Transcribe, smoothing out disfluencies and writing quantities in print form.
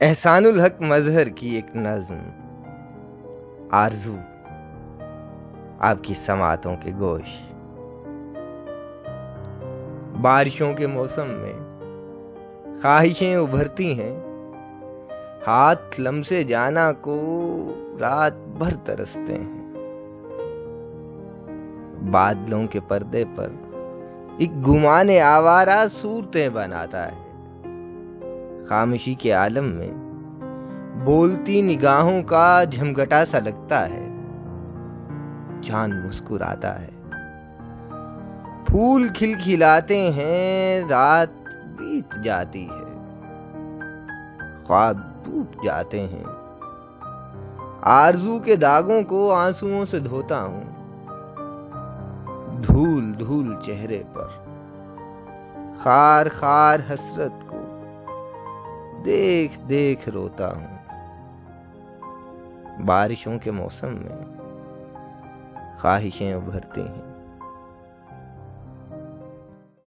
एहसानुल हक मजहर की एक नज्म आरज़ू आपकी समातों के गोश। बारिशों के मौसम में ख्वाहिशें उभरती हैं, हाथ लम्से जाना को रात भर तरसते हैं। बादलों के पर्दे पर एक गुमाने आवारा सूरतें बनाता है। खामोशी के आलम में बोलती निगाहों का झमघटा सा लगता है। चांद मुस्कुराता है, फूल खिलखिलाते हैं, रात बीत जाती है, ख्वाब टूट जाते हैं। आरज़ू के दागों को आंसुओं से धोता हूं, धूल धूल चेहरे पर, खार खार हसरत को देख देख रोता हूं। बारिशों के मौसम में ख्वाहिशें उभरती हैं,